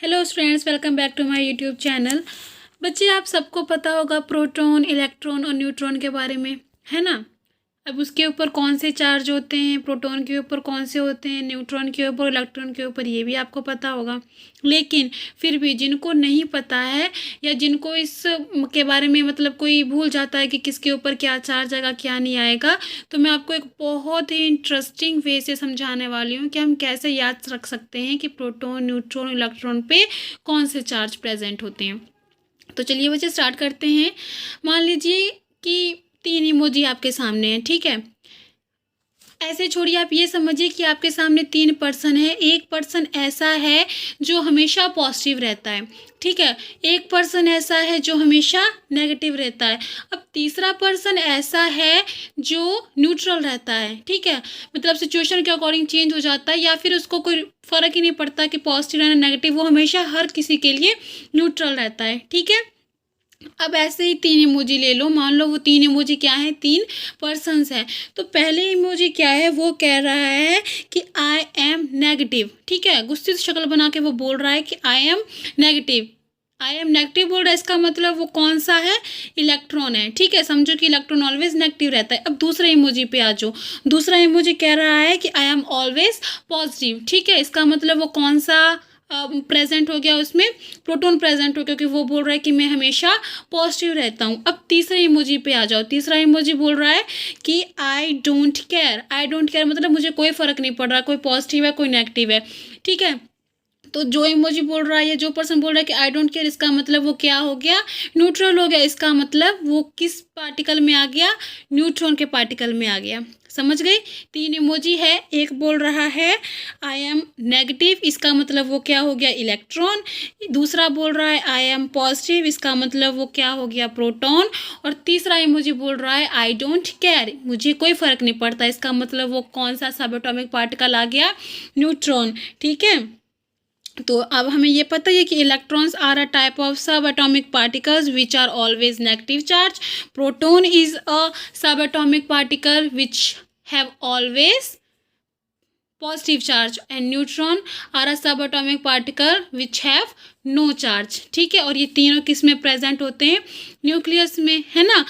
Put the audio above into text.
Hello students, welcome back to my YouTube channel. बच्चे, आप सबको पता होगा प्रोटॉन, इलेक्ट्रॉन और न्यूट्रॉन के बारे में, है ना। अब उसके ऊपर कौन से चार्ज होते हैं, प्रोटॉन के ऊपर कौन से होते हैं, न्यूट्रॉन के ऊपर, इलेक्ट्रॉन के ऊपर, ये भी आपको पता होगा। लेकिन फिर भी जिनको नहीं पता है या जिनको इस के बारे में मतलब कोई भूल जाता है कि किसके ऊपर क्या चार्ज आएगा क्या नहीं आएगा, तो मैं आपको एक बहुत ही इंटरेस्टिंग वे से समझाने वाली हूँ कि हम कैसे याद रख सकते हैं कि प्रोटॉन, न्यूट्रॉन, इलेक्ट्रॉन पे कौन से चार्ज प्रेजेंट होते हैं। तो चलिए बच्चे स्टार्ट करते हैं। मान लीजिए कि 3 इमोजी आपके सामने है, ठीक है। ऐसे छोड़िए, आप ये समझिए कि आपके सामने 3 पर्सन है। एक पर्सन ऐसा है जो हमेशा पॉजिटिव रहता है, ठीक है। एक पर्सन ऐसा है जो हमेशा नेगेटिव रहता है। अब तीसरा पर्सन ऐसा है जो न्यूट्रल रहता है, ठीक है। मतलब सिचुएशन के अकॉर्डिंग चेंज हो जाता है या फिर उसको कोई फ़र्क ही नहीं पड़ता कि पॉजिटिव या नेगेटिव, वो हमेशा हर किसी के लिए न्यूट्रल रहता है, ठीक है। अब ऐसे ही 3 इमोजी ले लो। मान लो वो 3 इमोजी क्या है, 3 पर्सन्स हैं। तो पहले इमोजी क्या है, वो कह रहा है कि आई एम नेगेटिव, ठीक है। गुस्से से शक्ल बना के वो बोल रहा है कि I am negative. I am negative बोल रहा है, इसका मतलब वो कौन सा है, इलेक्ट्रॉन है, ठीक है। समझो कि इलेक्ट्रॉन ऑलवेज नेगेटिव रहता है। अब दूसरे इमोजी पे आ जाओ। दूसरा इमोजी कह रहा है कि आई एम ऑलवेज पॉजिटिव, ठीक है। इसका मतलब वो कौन सा प्रेजेंट हो गया, उसमें प्रोटॉन प्रेजेंट हो, क्योंकि वो बोल रहा है कि मैं हमेशा पॉजिटिव रहता हूँ। अब तीसरे इमोजी पे आ जाओ। तीसरा इमोजी बोल रहा है कि I don't care. I don't care मतलब मुझे कोई फ़र्क नहीं पड़ रहा, कोई पॉजिटिव है कोई नेगेटिव है, ठीक है। तो जो इमोजी बोल रहा है या जो पर्सन बोल रहा है कि आई डोंट केयर, इसका मतलब वो क्या हो गया, न्यूट्रल हो गया। इसका मतलब वो किस पार्टिकल में आ गया, न्यूट्रॉन के पार्टिकल में आ गया। समझ गई। 3 इमोजी है। एक बोल रहा है आई एम नेगेटिव, इसका मतलब वो क्या हो गया, इलेक्ट्रॉन। दूसरा बोल रहा है आई एम पॉजिटिव, इसका मतलब वो क्या हो गया, प्रोटॉन। और तीसरा इमोजी बोल रहा है आई डोंट केयर, मुझे कोई फ़र्क नहीं पड़ता, इसका मतलब वो कौन सा सब एटॉमिक पार्टिकल आ गया, न्यूट्रॉन, ठीक है। तो अब हमें ये पता है कि electrons are a type of sub atomic particles which are always negative charge. Proton is a sub atomic particle which have always positive charge and neutron are a sub atomic particle which have no charge, ठीक है। और ये तीनों किस में present होते हैं, nucleus में, है ना।